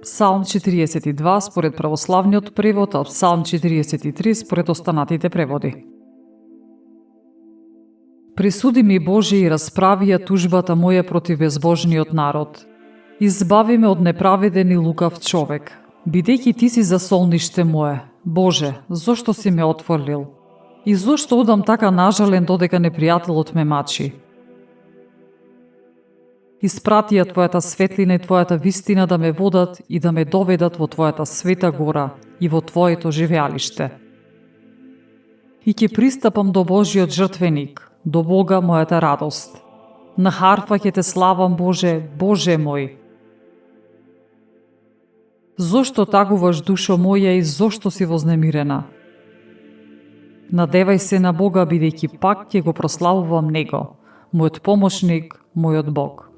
Псалм 42 според православниот превод, а Псалм 43 според останатите преводи. Присуди ми, Боже, и расправи ја тужбата моја против безбожниот народ. Избави ме од неправеден и лукав човек, бидејќи Ти си засолниште мое. Боже, зошто си ме отфрлил? И зошто одам така нажален додека непријателот ме мачи? Испрати ја Твојата светлина и Твојата вистина да ме водат и да ме доведат во Твојата света гора и во Твоето живеалиште. И ќе пристапам до Божиот жртвеник, до Бога мојата радост. На харфа ќе Те славам, Боже, Боже мој. Зошто тагуваш, душо моја, и зошто си вознемирена? Надевај се на Бога, бидејќи пак ќе го прославувам Него, мојот помошник, мојот Бог.